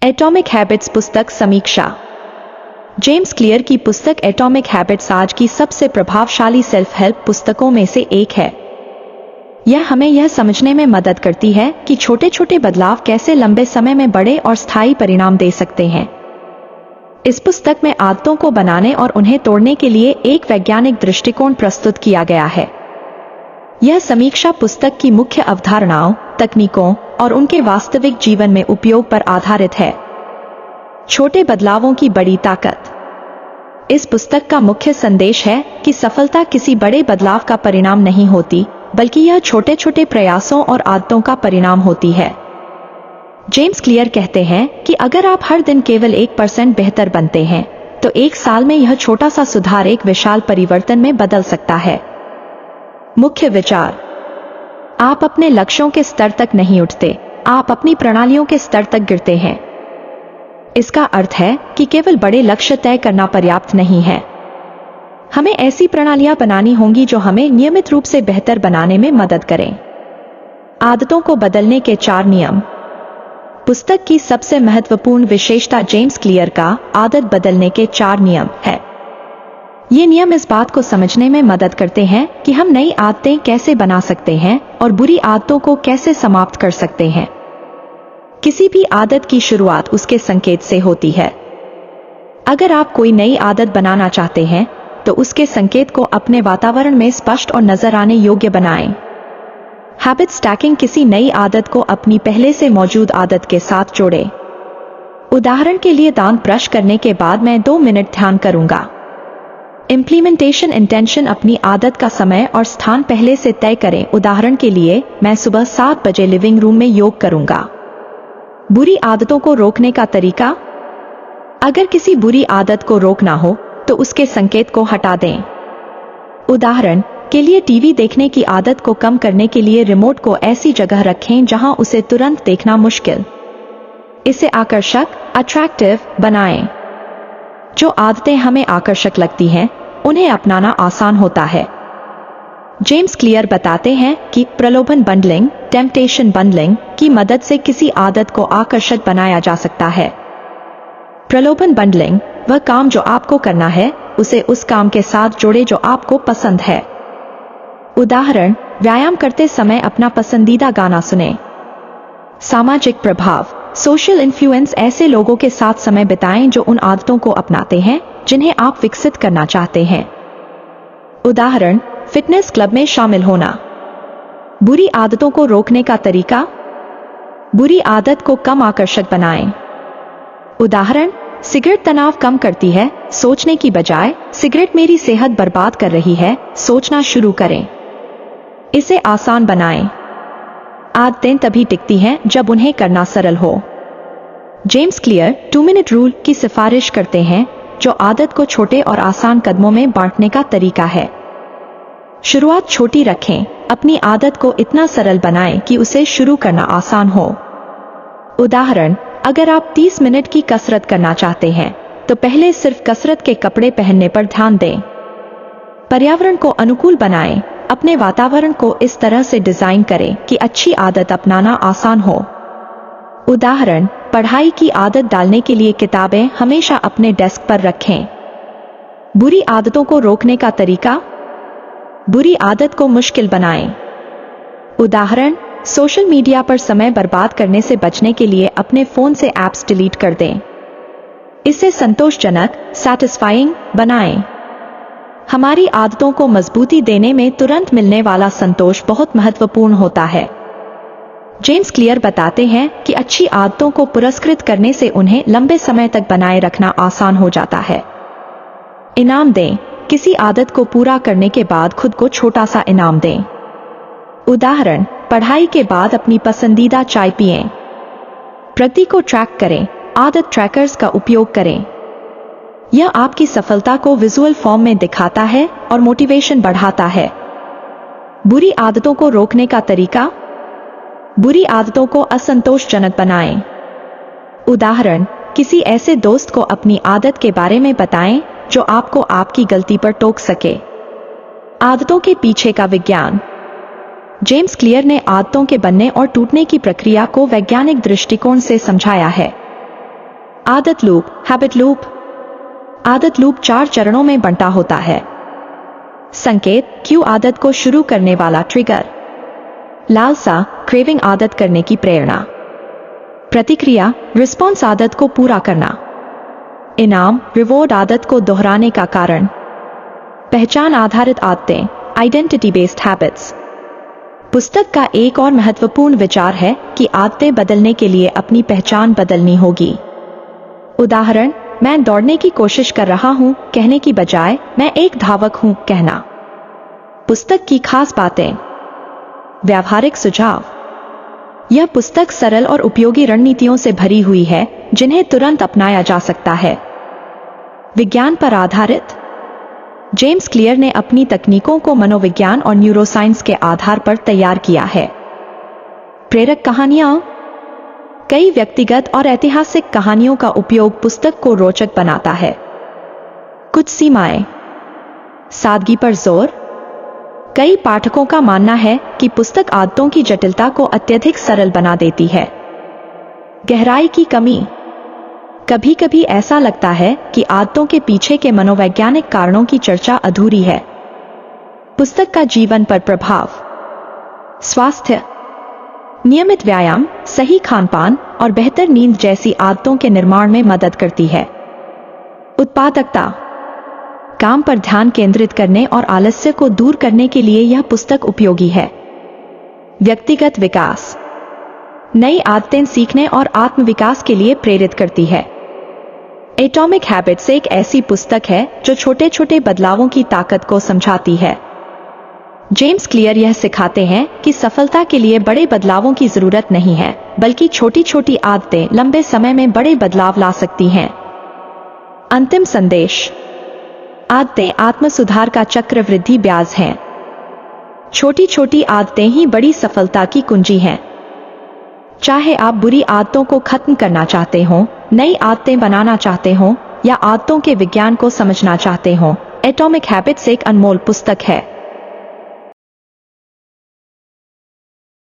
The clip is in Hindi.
एटॉमिक हैबिट्स पुस्तक समीक्षा। जेम्स क्लियर की पुस्तक एटॉमिक हैबिट्स आज की सबसे प्रभावशाली सेल्फ हेल्प पुस्तकों में से एक है। यह हमें यह समझने में मदद करती है कि छोटे छोटे बदलाव कैसे लंबे समय में बड़े और स्थायी परिणाम दे सकते हैं। इस पुस्तक में आदतों को बनाने और उन्हें तोड़ने के लिए एक वैज्ञानिक दृष्टिकोण प्रस्तुत किया गया है। यह समीक्षा पुस्तक की मुख्य अवधारणाओं, तकनीकों और उनके वास्तविक जीवन में उपयोग पर आधारित है। छोटे बदलावों की बड़ी ताकत। इस पुस्तक का मुख्य संदेश है कि सफलता किसी बड़े बदलाव का परिणाम नहीं होती, बल्कि यह छोटे छोटे प्रयासों और आदतों का परिणाम होती है। जेम्स क्लियर कहते हैं कि अगर आप हर दिन केवल 1% बेहतर बनते हैं, तो एक साल में यह छोटा सा सुधार एक विशाल परिवर्तन में बदल सकता है। मुख्य विचार। आप अपने लक्ष्यों के स्तर तक नहीं उठते, आप अपनी प्रणालियों के स्तर तक गिरते हैं। इसका अर्थ है कि केवल बड़े लक्ष्य तय करना पर्याप्त नहीं है। हमें ऐसी प्रणालियां बनानी होंगी जो हमें नियमित रूप से बेहतर बनाने में मदद करें। आदतों को बदलने के 4 नियम। पुस्तक की सबसे महत्वपूर्ण विशेषता जेम्स क्लियर का आदत बदलने के 4 नियम है। ये नियम इस बात को समझने में मदद करते हैं कि हम नई आदतें कैसे बना सकते हैं और बुरी आदतों को कैसे समाप्त कर सकते हैं। किसी भी आदत की शुरुआत उसके संकेत से होती है। अगर आप कोई नई आदत बनाना चाहते हैं, तो उसके संकेत को अपने वातावरण में स्पष्ट और नजर आने योग्य बनाएं। हैबिट स्टैकिंग किसी नई आदत को अपनी पहले से मौजूद आदत के साथ जोड़ें। उदाहरण के लिए, दांत ब्रश करने के बाद मैं 2 मिनट ध्यान करूंगा। इम्प्लीमेंटेशन इंटेंशन अपनी आदत का समय और स्थान पहले से तय करें। उदाहरण के लिए, मैं सुबह 7 बजे लिविंग रूम में योग करूंगा। बुरी आदतों को रोकने का तरीका। अगर किसी बुरी आदत को रोकना हो, तो उसके संकेत को हटा दें। उदाहरण के लिए, टीवी देखने की आदत को कम करने के लिए रिमोट को ऐसी जगह रखें जहां उसे तुरंत देखना मुश्किल। इसे आकर्षक, अट्रैक्टिव बनाएं। जो आदतें हमें आकर्षक लगती हैं, उन्हें अपनाना आसान होता है। जेम्स क्लियर बताते हैं कि प्रलोभन बंडलिंग, टेम्पटेशन बंडलिंग की मदद से किसी आदत को आकर्षक बनाया जा सकता है। प्रलोभन बंडलिंग वह काम जो आपको करना है, उसे उस काम के साथ जोड़े जो आपको पसंद है। उदाहरण, व्यायाम करते समय अपना पसंदीदा गाना सुनें। सामाजिक प्रभाव, सोशल इन्फ्लुएंस ऐसे लोगों के साथ समय बिताएं जो उन आदतों को अपनाते हैं जिन्हें आप विकसित करना चाहते हैं। उदाहरण, फिटनेस क्लब में शामिल होना। बुरी आदतों को रोकने का तरीका। बुरी आदत को कम आकर्षक बनाएं। उदाहरण, सिगरेट तनाव कम करती है, सोचने की बजाय सिगरेट मेरी सेहत बर्बाद कर रही है, सोचना शुरू करें। इसे आसान बनाएं। आदतें तभी टिकती हैं जब उन्हें करना सरल हो। जेम्स क्लियर 2 मिनट रूल की सिफारिश करते हैं, जो आदत को छोटे और आसान कदमों में बांटने का तरीका है। शुरुआत छोटी रखें, अपनी आदत को इतना सरल बनाएं कि उसे शुरू करना आसान हो। उदाहरण, अगर आप 30 मिनट की कसरत करना चाहते हैं, तो पहले सिर्फ कसरत के कपड़े पहनने पर ध्यान दें। पर्यावरण को अनुकूल बनाएं, अपने वातावरण को इस तरह से डिजाइन करें कि अच्छी आदत अपनाना आसान हो। उदाहरण, पढ़ाई की आदत डालने के लिए किताबें हमेशा अपने डेस्क पर रखें। बुरी आदतों को रोकने का तरीका। बुरी आदत को मुश्किल बनाएं। उदाहरण, सोशल मीडिया पर समय बर्बाद करने से बचने के लिए अपने फोन से ऐप्स डिलीट कर दें। इसे संतोषजनक, सैटिस्फाइंग बनाएं। हमारी आदतों को मजबूती देने में तुरंत मिलने वाला संतोष बहुत महत्वपूर्ण होता है। जेम्स क्लियर बताते हैं कि अच्छी आदतों को पुरस्कृत करने से उन्हें लंबे समय तक बनाए रखना आसान हो जाता है। इनाम दें। किसी आदत को पूरा करने के बाद खुद को छोटा सा इनाम दें। उदाहरण, पढ़ाई के बाद अपनी पसंदीदा चाय पिएं। प्रगति को ट्रैक करें। आदत ट्रैकर्स का उपयोग करें। यह आपकी सफलता को विजुअल फॉर्म में दिखाता है और मोटिवेशन बढ़ाता है। बुरी आदतों को रोकने का तरीका। बुरी आदतों को असंतोषजनक बनाएं। उदाहरण, किसी ऐसे दोस्त को अपनी आदत के बारे में बताएं जो आपको आपकी गलती पर टोक सके। आदतों के पीछे का विज्ञान। जेम्स क्लियर ने आदतों के बनने और टूटने की प्रक्रिया को वैज्ञानिक दृष्टिकोण से समझाया है। आदत लूप, हैबिट लूप। आदत लूप 4 चरणों में बंटा होता है। संकेत, क्यों आदत को शुरू करने वाला ट्रिगर। लालसा, क्रेविंग आदत करने की प्रेरणा। प्रतिक्रिया, रिस्पॉन्स आदत को पूरा करना। इनाम, रिवॉर्ड आदत को दोहराने का कारण। पहचान आधारित आदतें, आइडेंटिटी बेस्ड हैबिट्स। पुस्तक का एक और महत्वपूर्ण विचार है कि आदतें बदलने के लिए अपनी पहचान बदलनी होगी। उदाहरण, मैं दौड़ने की कोशिश कर रहा हूं कहने की बजाय मैं एक धावक हूं कहना। पुस्तक की खास बातें। व्यावहारिक सुझाव। यह पुस्तक सरल और उपयोगी रणनीतियों से भरी हुई है जिन्हें तुरंत अपनाया जा सकता है। विज्ञान पर आधारित। जेम्स क्लियर ने अपनी तकनीकों को मनोविज्ञान और न्यूरोसाइंस के आधार पर तैयार किया है। प्रेरक कहानियां। कई व्यक्तिगत और ऐतिहासिक कहानियों का उपयोग पुस्तक को रोचक बनाता है। कुछ सीमाएं। सादगी पर जोर। कई पाठकों का मानना है कि पुस्तक आदतों की जटिलता को अत्यधिक सरल बना देती है। गहराई की कमी। कभी कभी ऐसा लगता है कि आदतों के पीछे के मनोवैज्ञानिक कारणों की चर्चा अधूरी है। पुस्तक का जीवन पर प्रभाव। स्वास्थ्य। नियमित व्यायाम, सही खानपान और बेहतर नींद जैसी आदतों के निर्माण में मदद करती है। उत्पादकता। काम पर ध्यान केंद्रित करने और आलस्य को दूर करने के लिए यह पुस्तक उपयोगी है। व्यक्तिगत विकास। नई आदतें सीखने और आत्मविकास के लिए प्रेरित करती है। एटॉमिक हैबिट्स एक ऐसी पुस्तक है जो छोटे छोटे बदलावों की ताकत को समझाती है। जेम्स क्लियर यह सिखाते हैं कि सफलता के लिए बड़े बदलावों की जरूरत नहीं है, बल्कि छोटी छोटी आदतें लंबे समय में बड़े बदलाव ला सकती हैं। अंतिम संदेश। आदतें आत्म सुधार का चक्रवृद्धि ब्याज हैं। छोटी छोटी आदतें ही बड़ी सफलता की कुंजी हैं। चाहे आप बुरी आदतों को खत्म करना चाहते हो, नई आदतें बनाना चाहते हो या आदतों के विज्ञान को समझना चाहते हो, एटॉमिक हैबिट्स एक अनमोल पुस्तक है।